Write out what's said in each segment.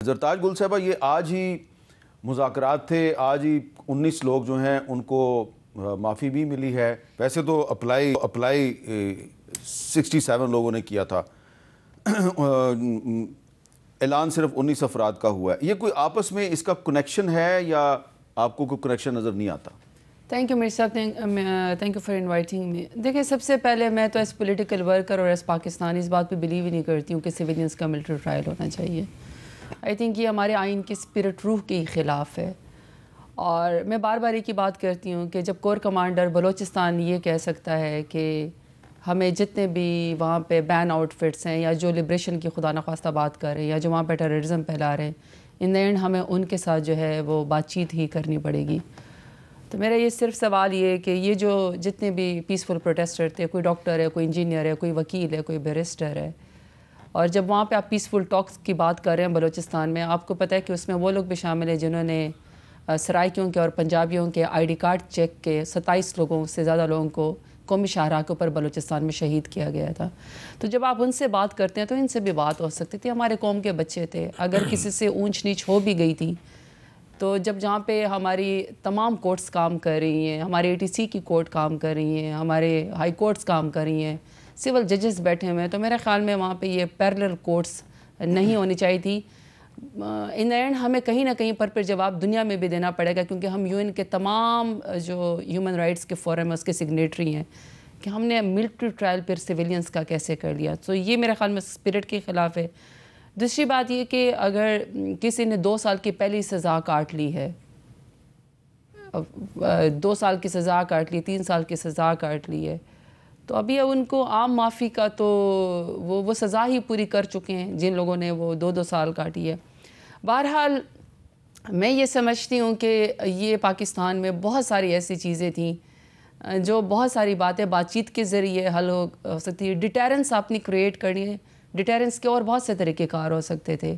زرتاج گل صاحبہ، یہ آج ہی مذاکرات تھے، آج ہی 19 لوگ جو ہیں ان کو معافی بھی ملی ہے. ویسے تو اپلائی 67 لوگوں نے کیا تھا، اعلان صرف 19 افراد کا ہوا ہے. یہ کوئی آپس میں اس کا کنیکشن ہے یا آپ کو کوئی کنیکشن نظر نہیں آتا؟ تھینک یو مرزا صاحب، thank you for inviting me. دیکھیں، سب سے پہلے میں تو ایز پولیٹیکل ورکر اور ایز پاکستانی اس بات پہ بلیو ہی نہیں کرتی ہوں کہ سویلینس کا ملٹری ٹرائل ہونا چاہیے. آئی تھنک یہ ہمارے آئین کی اسپرٹ روح کے خلاف ہے. اور میں بار بار ایک ہی بات کرتی ہوں کہ جب کور کمانڈر بلوچستان یہ کہہ سکتا ہے کہ ہمیں جتنے بھی وہاں پہ بین آؤٹ فٹس ہیں یا جو لبریشن کی خدا نخواستہ بات کر رہے ہیں یا جو وہاں پہ ٹیررزم پھیلا رہے ہیں، ان دا اینڈ ہمیں ان کے ساتھ جو ہے وہ بات چیت ہی کرنی پڑے گی. تو میرا یہ صرف سوال یہ ہے کہ یہ جو جتنے بھی پیسفل پروٹیسٹر تھے، کوئی ڈاکٹر ہے، کوئی انجینئر ہے، کوئی وکیل ہے، کوئی بیرسٹر ہے، اور جب وہاں پہ آپ پیسفل ٹاکس کی بات کر رہے ہیں بلوچستان میں، آپ کو پتہ ہے کہ اس میں وہ لوگ بھی شامل ہیں جنہوں نے سرائکیوں کے اور پنجابیوں کے آئی ڈی کارڈ چیک کے 27 لوگوں سے زیادہ لوگوں کو قومی شاہراہ کے اوپر بلوچستان میں شہید کیا گیا تھا. تو جب آپ ان سے بات کرتے ہیں تو ان سے بھی بات ہو سکتی تھی. ہمارے قوم کے بچے تھے، اگر کسی سے اونچ نیچ ہو بھی گئی تھی تو جب جہاں پہ ہماری تمام کورٹس کام کر رہی ہیں، ہمارے ATC کی کورٹ کام کر رہی ہیں، ہمارے ہائی کورٹس کام کر رہی ہیں، سول ججز بیٹھے ہوئے ہیں، تو میرے خیال میں وہاں پہ یہ پیرلل کورٹس نہیں ہونی چاہیے تھی. ان دا اینڈ ہمیں کہیں نہ کہیں پر جواب دنیا میں بھی دینا پڑے گا، کیونکہ ہم UN کے تمام جو ہیومن رائٹس کے فورم ہے اس کے سگنیٹری ہیں، کہ ہم نے ملٹری ٹرائل پر سویلینس کا کیسے کر لیا. تو یہ میرے خیال میں اسپرٹ کے خلاف ہے. دوسری بات یہ کہ اگر کسی نے 2 سال کی پہلی سزا کاٹ لی ہے، 2 سال کی سزا کاٹ لی، 3 سال کی سزا کاٹ لی ہے، تو ابھی ان کو عام معافی کا تو وہ سزا ہی پوری کر چکے ہیں جن لوگوں نے وہ 2 سال کاٹی ہے. بہرحال میں یہ سمجھتی ہوں کہ یہ پاکستان میں بہت ساری ایسی چیزیں تھیں جو بہت ساری باتیں بات چیت کے ذریعے حل ہو سکتی ہے. ڈیٹیرنس آپ نے کریٹ کرنی ہے، ڈیٹیرنس کے اور بہت سے طریقہ کار ہو سکتے تھے.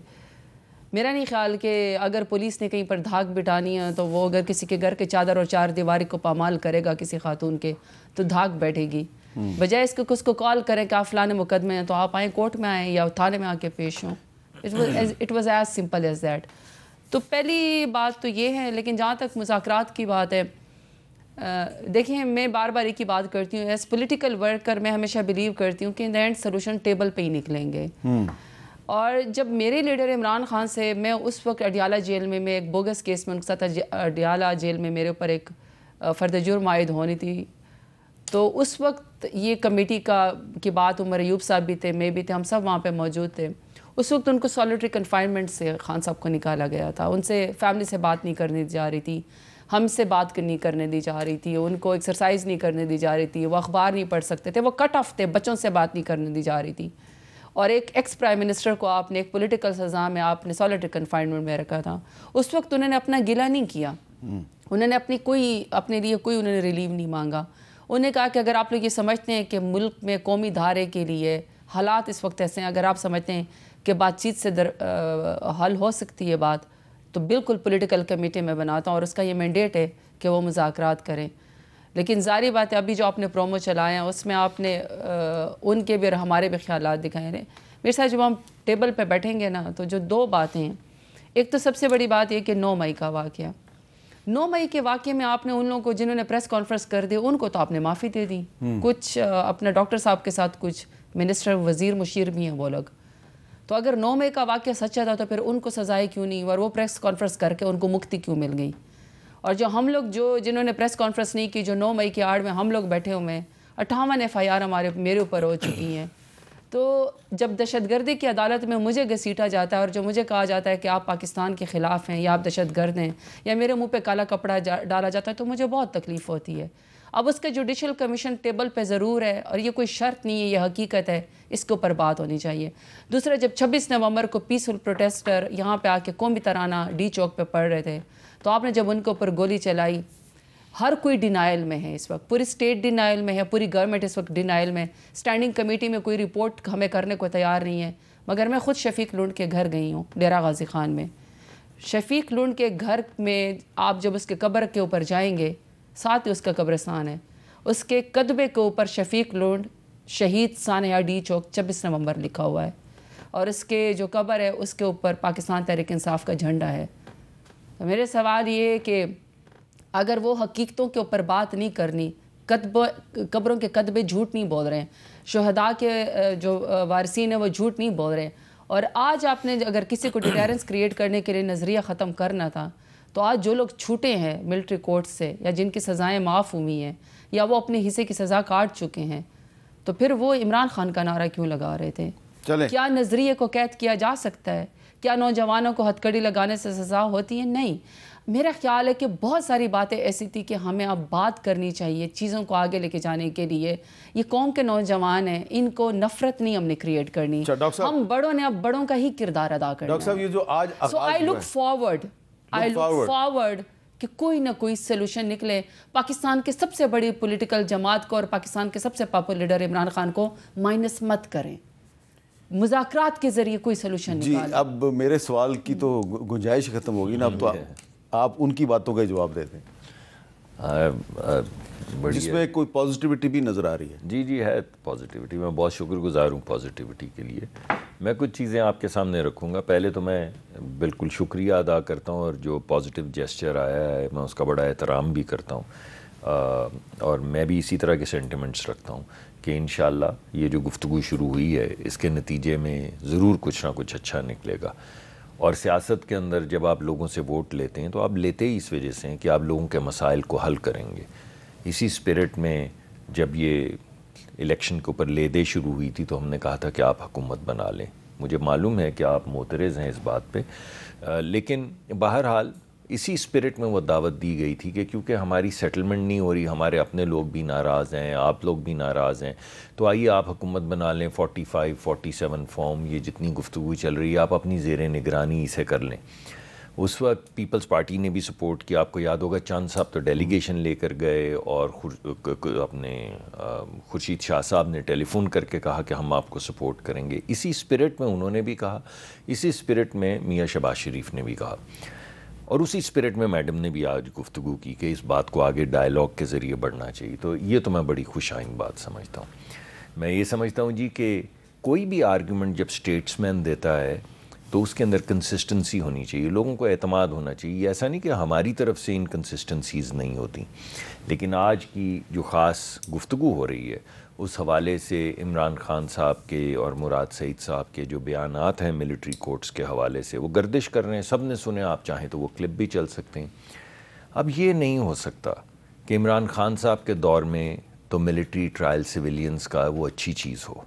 میرا نہیں خیال کہ اگر پولیس نے کہیں پر دھاک بٹھانی ہے تو وہ اگر کسی کے گھر کے چادر اور چار دیواری کو پامال کرے گا کسی خاتون کے تو دھاک بیٹھے گی، بجائے اس کو کو کال کریں کہ آپ فلانے مقدمے ہیں تو آپ آئیں کورٹ میں آئیں یا تھانے میں آ کے پیش ہوں. It was as simple as that. تو پہلی بات تو یہ ہے. لیکن جہاں تک مذاکرات کی بات ہے، دیکھیں میں بار بار ایک ہی بات کرتی ہوں، ایز پولیٹیکل ورکر میں ہمیشہ بلیو کرتی ہوں کہ ان دا اینڈ سلوشن ٹیبل پہ ہی نکلیں گے. اور جب میرے لیڈر عمران خان سے میں اس وقت اڈیالہ جیل میں ایک بوگس کیس میں ان کے ساتھ اڈیالہ جیل میں میرے اوپر ایک فرد جرم عائد ہونی تھی، تو اس وقت یہ کمیٹی کی بات عمر ایوب صاحب بھی تھے، میں بھی تھے، ہم سب وہاں پہ موجود تھے. اس وقت ان کو سالیٹری کنفائنمنٹ سے خان صاحب کو نکالا گیا تھا. ان سے فیملی سے بات نہیں کرنے دی جا رہی تھی، ہم سے بات نہیں کرنے دی جا رہی تھی، ان کو ایکسرسائز نہیں کرنے دی جا رہی تھی، وہ اخبار نہیں پڑھ سکتے تھے، وہ کٹ آف تھے، بچوں سے بات نہیں کرنے دی جا رہی تھی. اور ایک ایکس پرائم منسٹر کو آپ نے ایک پولیٹیکل سزا میں آپ نے سالیٹری کنفائنمنٹ میں رکھا تھا. اس وقت انہوں نے اپنا گلہ نہیں کیا، انہوں نے اپنے لیے کوئی انہوں نے ریلیو نہیں مانگا. انہوں نے کہا کہ اگر آپ لوگ یہ سمجھتے ہیں کہ ملک میں قومی دھارے کے لیے حالات اس وقت ایسے ہیں، اگر آپ سمجھتے ہیں کہ بات چیت سے حل ہو سکتی ہے بات، تو بالکل پولیٹیکل کمیٹی میں بناتا ہوں اور اس کا یہ مینڈیٹ ہے کہ وہ مذاکرات کریں. لیکن ظاہری بات ہے ابھی جو آپ نے پرومو چلائے ہیں اس میں آپ نے ان کے بھی اور ہمارے بھی خیالات دکھائے ہیں. میرے ساتھ جب ہم ٹیبل پہ بیٹھیں گے نا تو جو 2 باتیں ہیں، ایک تو سب سے بڑی بات یہ کہ 9 مئی کا واقعہ، 9 مئی کے واقعے میں آپ نے ان لوگوں کو جنہوں نے پریس کانفرنس کر دی ان کو تو آپ نے معافی دے دی. کچھ اپنا ڈاکٹر صاحب کے ساتھ کچھ منسٹر وزیر مشیر بھی ہیں وہ لوگ. تو اگر 9 مئی کا واقعہ سچا تھا تو پھر ان کو سزائے کیوں نہیں، اور وہ پریس کانفرنس کر کے ان کو مکتی کیوں مل گئی؟ اور جو ہم لوگ جنہوں نے پریس کانفرنس نہیں کی، جو 9 مئی کی آڑ میں ہم لوگ بیٹھے ہوئے ہیں، 58 FIR میرے اوپر ہو چکی ہیں. تو جب دہشت گردی کی عدالت میں مجھے گھسیٹا جاتا ہے اور جو مجھے کہا جاتا ہے کہ آپ پاکستان کے خلاف ہیں یا آپ دہشت گرد ہیں یا میرے منہ پہ کالا کپڑا ڈالا جاتا ہے تو مجھے بہت تکلیف ہوتی ہے. اب اس کا جوڈیشل کمیشن ٹیبل پہ ضرور ہے اور یہ کوئی شرط نہیں ہے، یہ حقیقت ہے، اس کے اوپر بات ہونی چاہیے. دوسرا، جب 26 نومبر کو پیسفل پروٹیسٹر یہاں پہ آ کے قومی ترانہ ڈی چوک پہ پڑھ رہے تھے تو آپ نے جب ان کے اوپر گولی چلائی، ہر کوئی ڈینائل میں ہے اس وقت، پوری اسٹیٹ ڈینائل میں ہے، پوری گورنمنٹ اس وقت ڈینائل میں. اسٹینڈنگ کمیٹی میں کوئی رپورٹ ہمیں کرنے کو تیار نہیں ہے. مگر میں خود شفیق لونڈ کے گھر گئی ہوں ڈیرہ غازی خان میں. شفیق لونڈ کے گھر میں آپ جب اس کے قبر کے اوپر جائیں گے، ساتھ ہی اس کا قبرستان ہے، اس کے قدبے کے اوپر شفیق لونڈ شہید سانحہ ڈی چوک 26 نومبر لکھا ہوا ہے. اور اس کے جو قبر ہے اس کے اوپر پاکستان تحریک انصاف کا جھنڈا ہے. تو میرے سوال یہ ہے کہ اگر وہ حقیقتوں کے اوپر بات نہیں کرنی, قبروں کے کتبے جھوٹ نہیں بول رہے ہیں, شہداء کے جو وارثین ہیں وہ جھوٹ نہیں بول رہے ہیں, اور آج آپ نے اگر کسی کو ڈیٹرنس کریٹ کرنے کے لیے نظریہ ختم کرنا تھا تو آج جو لوگ چھوٹے ہیں ملٹری کورٹ سے, یا جن کی سزائیں معاف ہوئی ہیں, یا وہ اپنے حصے کی سزا کاٹ چکے ہیں, تو پھر وہ عمران خان کا نعرہ کیوں لگا رہے تھے؟ کیا نظریے کو قید کیا جا سکتا ہے؟ کیا نوجوانوں کو ہتھکڑی لگانے سے سزا ہوتی ہے؟ نہیں. میرا خیال ہے کہ بہت ساری باتیں ایسی تھی کہ ہمیں اب بات کرنی چاہیے چیزوں کو آگے لے کے جانے کے لیے. یہ قوم کے نوجوان ہیں, ان کو نفرت نہیں ہم نے کریٹ کرنی, ہم بڑوں نے اب بڑوں کا ہی کردار ادا کرنا ہے. ڈاکٹر صاحب یہ جو آج سو آئی لک فارورڈ کہ کوئی نہ کوئی سلوشن نکلے. پاکستان کے سب سے بڑی پولیٹیکل جماعت کو اور پاکستان کے سب سے پاپولر لیڈر عمران خان کو مائنس مت کریں, مذاکرات کے ذریعے کوئی سلوشن نکالیں. جی اب میرے سوال کی تو گنجائش ختم ہوگی نا, اب تو آپ ان کی باتوں کا جواب دیتے ہیں جس میں کوئی پازیٹیوٹی بھی نظر آ رہی ہے. جی ہے پازیٹیوٹی, میں بہت شکر گزار ہوں پازیٹیوٹی کے لیے. میں کچھ چیزیں آپ کے سامنے رکھوں گا. پہلے تو میں بالکل شکریہ ادا کرتا ہوں, اور جو پازیٹیو جیسچر آیا ہے میں اس کا بڑا احترام بھی کرتا ہوں, اور میں بھی اسی طرح کے سینٹیمنٹس رکھتا ہوں کہ انشاءاللہ یہ جو گفتگو شروع ہوئی ہے اس کے نتیجے میں ضرور کچھ نہ کچھ اچھا نکلے گا. اور سیاست کے اندر جب آپ لوگوں سے ووٹ لیتے ہیں تو آپ لیتے ہی اس وجہ سے ہیں کہ آپ لوگوں کے مسائل کو حل کریں گے. اسی اسپرٹ میں جب یہ الیکشن کے اوپر لیدے شروع ہوئی تھی تو ہم نے کہا تھا کہ آپ حکومت بنا لیں. مجھے معلوم ہے کہ آپ معترض ہیں اس بات پہ, لیکن بہرحال اسی اسپرٹ میں وہ دعوت دی گئی تھی کہ کیونکہ ہماری سیٹلمنٹ نہیں ہو رہی, ہمارے اپنے لوگ بھی ناراض ہیں, آپ لوگ بھی ناراض ہیں, تو آئیے آپ حکومت بنا لیں. 45 47 فارم یہ جتنی گفتگو چل رہی ہے آپ اپنی زیر نگرانی اسے کر لیں. اس وقت پیپلز پارٹی نے بھی سپورٹ کیا. آپ کو یاد ہوگا چاند صاحب تو ڈیلیگیشن لے کر گئے, اور اپنے خورشید شاہ صاحب نے ٹیلی فون کر کے کہا کہ ہم آپ کو سپورٹ کریں گے. اسی اسپرٹ میں انہوں نے بھی کہا, اسی اسپرٹ میں میاں شہباز شریف نے بھی کہا, اور اسی اسپرٹ میں میڈم نے بھی آج گفتگو کی کہ اس بات کو آگے ڈائلاگ کے ذریعے بڑھنا چاہیے. تو یہ تو میں بڑی خوش آئند بات سمجھتا ہوں. میں یہ سمجھتا ہوں جی کہ کوئی بھی آرگیومنٹ جب اسٹیٹس مین دیتا ہے تو اس کے اندر کنسسٹنسی ہونی چاہیے, لوگوں کو اعتماد ہونا چاہیے. ایسا نہیں کہ ہماری طرف سے انکنسسٹنسیز نہیں ہوتی, لیکن آج کی جو خاص گفتگو ہو رہی ہے اس حوالے سے عمران خان صاحب کے اور مراد سعید صاحب کے جو بیانات ہیں ملٹری کورٹس کے حوالے سے وہ گردش کر رہے ہیں, سب نے سنے. آپ چاہیں تو وہ کلپ بھی چل سکتے ہیں. اب یہ نہیں ہو سکتا کہ عمران خان صاحب کے دور میں تو ملٹری ٹرائل سویلینز کا وہ اچھی چیز ہو,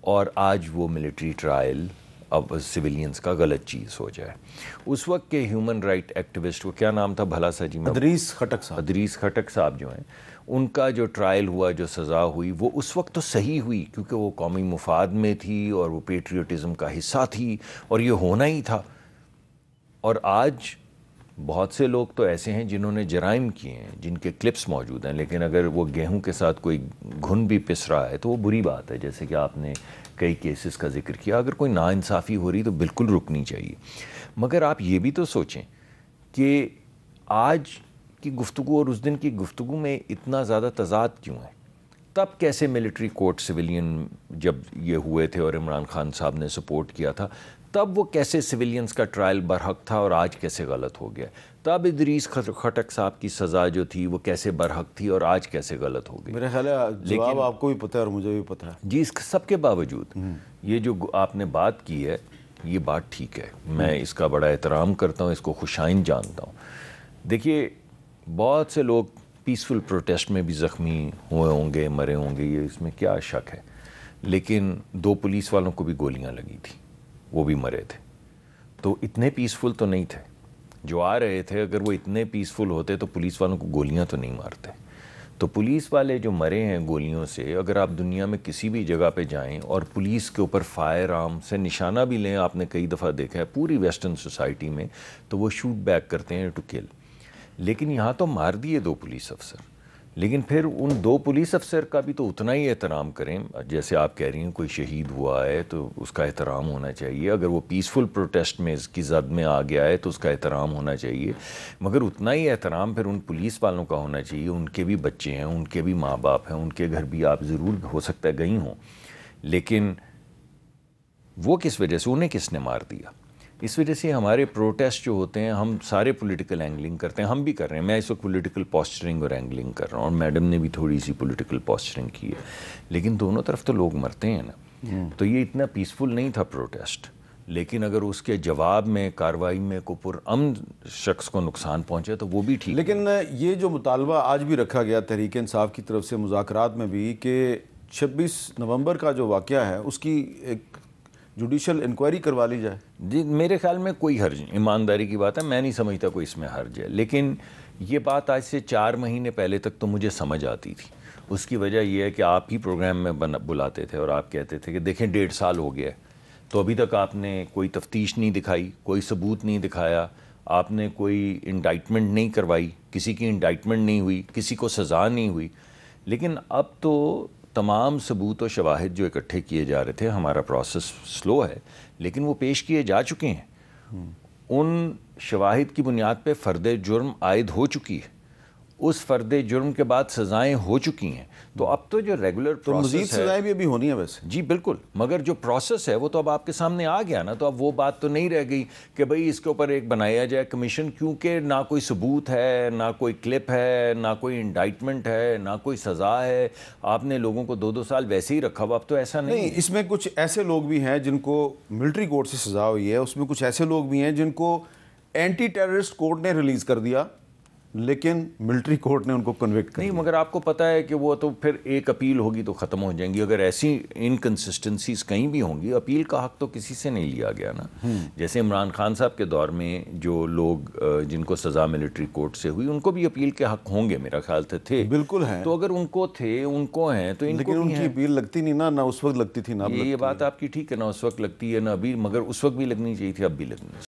اور آج وہ ملٹری ٹرائل اب سویلینز کا غلط چیز ہو جائے. اس وقت کے ہیومن رائٹ ایکٹیوسٹ, وہ کیا نام تھا بھلا سا جی, ادریس خٹک صاحب جو ہیں, ان کا جو ٹرائل ہوا, جو سزا ہوئی, وہ اس وقت تو صحیح ہوئی کیونکہ وہ قومی مفاد میں تھی اور وہ پیٹریوٹزم کا حصہ تھی اور یہ ہونا ہی تھا. اور آج بہت سے لوگ تو ایسے ہیں جنہوں نے جرائم کیے ہیں جن کے کلپس موجود ہیں, لیکن اگر وہ گیہوں کے ساتھ کوئی گھن بھی پس رہا ہے تو وہ بری بات ہے. جیسے کہ آپ نے کئی کیسز کا ذکر کیا, اگر کوئی ناانصافی ہو رہی تو بالکل رکنی چاہیے. مگر آپ یہ بھی تو سوچیں کہ آج کی گفتگو اور اس دن کی گفتگو میں اتنا زیادہ تضاد کیوں ہے؟ تب کیسے ملٹری کورٹ سویلین جب یہ ہوئے تھے اور عمران خان صاحب نے سپورٹ کیا تھا, تب وہ کیسے سویلینز کا ٹرائل برحق تھا اور آج کیسے غلط ہو گیا؟ تب ادریس خٹک صاحب کی سزا جو تھی وہ کیسے برحق تھی اور آج کیسے غلط ہو گئی؟ میرے خیال ہے جواب آپ کو بھی پتہ ہے اور مجھے بھی پتہ ہے. جی اس سب کے باوجود یہ جو آپ نے بات کی ہے یہ بات ٹھیک ہے, میں اس کا بڑا احترام کرتا ہوں, اس کو خوشائند جانتا ہوں. دیکھیے بہت سے لوگ پیسفل پروٹیسٹ میں بھی زخمی ہوئے ہوں گے, مرے ہوں گے, یہ اس میں کیا شک ہے, لیکن 2 پولیس والوں کو بھی گولیاں لگی تھیں, وہ بھی مرے تھے. تو اتنے پیسفل تو نہیں تھے جو آ رہے تھے. اگر وہ اتنے پیسفل ہوتے تو پولیس والوں کو گولیاں تو نہیں مارتے. تو پولیس والے جو مرے ہیں گولیوں سے, اگر آپ دنیا میں کسی بھی جگہ پہ جائیں اور پولیس کے اوپر فائر آرم سے نشانہ بھی لیں, آپ نے کئی دفعہ دیکھا ہے پوری ویسٹرن سوسائٹی میں, تو وہ شوٹ بیک کرتے ہیں ٹو کل. لیکن یہاں تو مار دیے 2 پولیس افسر, لیکن پھر ان 2 پولیس افسر کا بھی تو اتنا ہی احترام کریں. جیسے آپ کہہ رہی ہیں کوئی شہید ہوا ہے تو اس کا احترام ہونا چاہیے, اگر وہ پیسفل پروٹیسٹ میں اس کی زد میں آ گیا ہے تو اس کا احترام ہونا چاہیے, مگر اتنا ہی احترام پھر ان پولیس والوں کا ہونا چاہیے. ان کے بھی بچے ہیں, ان کے بھی ماں باپ ہیں, ان کے گھر بھی آپ ضرور ہو سکتا ہے گئی ہوں, لیکن وہ کس وجہ سے؟ انہیں کس نے مار دیا؟ اس وجہ سے ہمارے پروٹیسٹ جو ہوتے ہیں، ہم سارے پولیٹیکل اینگلنگ کرتے ہیں، ہم بھی کر رہے ہیں، میں اس وقت پولیٹیکل پوسچرنگ اور اینگلنگ کر رہا ہوں، اور میڈم نے بھی تھوڑی سی پولیٹیکل پوسچرنگ کی ہے، لیکن دونوں طرف تو لوگ مرتے ہیں نا۔ تو یہ اتنا پیسفل نہیں تھا پروٹیسٹ، لیکن اگر اس کے جواب میں کارروائی میں کو پرامن شخص کو نقصان پہنچے تو وہ بھی ٹھیک۔ لیکن یہ جو مطالبہ آج بھی رکھا گیا تحریک انصاف کی طرف سے مذاکرات میں بھی کہ 26 نومبر کا جو واقعہ ہے اس کی ایک جوڈیشل انکوائری کروا لی جائے۔ جی میرے خیال میں کوئی حرج نہیں، ایمانداری کی بات ہے، میں نہیں سمجھتا کوئی اس میں حرج ہے، لیکن یہ بات آج سے 4 مہینے پہلے تک تو مجھے سمجھ آتی تھی۔ اس کی وجہ یہ ہے کہ آپ ہی پروگرام میں بلاتے تھے اور آپ کہتے تھے کہ دیکھیں 1.5 سال ہو گیا ہے، تو ابھی تک آپ نے کوئی تفتیش نہیں دکھائی، کوئی ثبوت نہیں دکھایا، آپ نے کوئی انڈائٹمنٹ نہیں کروائی، کسی کی انڈائٹمنٹ نہیں ہوئی، کسی کو سزا نہیں ہوئی۔ لیکن اب تو تمام ثبوت و شواہد جو اکٹھے کیے جا رہے تھے، ہمارا پروسیس سلو ہے لیکن وہ پیش کیے جا چکے ہیں، ان شواہد کی بنیاد پہ فرد جرم عائد ہو چکی ہے، اس فرد جرم کے بعد سزائیں ہو چکی ہیں، تو اب تو جو ریگولر تو مزید پروسیس ہے، سزائیں بھی ابھی ہونی ہیں ویسے۔ جی بالکل، مگر جو پروسیس ہے وہ تو اب آپ کے سامنے آ گیا نا، تو اب وہ بات تو نہیں رہ گئی کہ بھئی اس کے اوپر ایک بنایا جائے کمیشن، کیونکہ نہ کوئی ثبوت ہے، نہ کوئی کلپ ہے، نہ کوئی انڈائٹمنٹ ہے، نہ کوئی سزا ہے، آپ نے لوگوں کو 2 سال ویسے ہی رکھا ہوا، اب تو ایسا نہیں۔ اس میں کچھ ایسے لوگ بھی ہیں جن کو ملٹری کورٹ سے سزا ہوئی ہے، اس میں کچھ ایسے لوگ بھی ہیں جن کو اینٹی ٹیررسٹ کورٹ نے ریلیز کر دیا لیکن ملٹری کورٹ نے ان کو کنوکٹ کر نہیں، دیا۔ مگر آپ کو پتہ ہے کہ وہ تو پھر ایک اپیل ہوگی تو ختم ہو جائیں گی، اگر ایسی انکنسسٹنسیز کہیں بھی ہوں گی، اپیل کا حق تو کسی سے نہیں لیا گیا نا۔ جیسے عمران خان صاحب کے دور میں جو لوگ جن کو سزا ملٹری کورٹ سے ہوئی، ان کو بھی اپیل کے حق ہوں گے، میرا خیال سے تھے، بالکل ہیں، تو اگر ان کو تھے، ان کو ہیں، تو ان لیکن کو ان بھی کی ہیں۔ اپیل لگتی نہیں نا، نہ اس وقت لگتی تھی، نہ اب لگتی یہ ہے۔ بات آپ کی ٹھیک ہے، نہ اس وقت لگتی ہے نہ ابھی، مگر اس وقت بھی لگنی چاہیے تھی، اب بھی لگنی چاہیے۔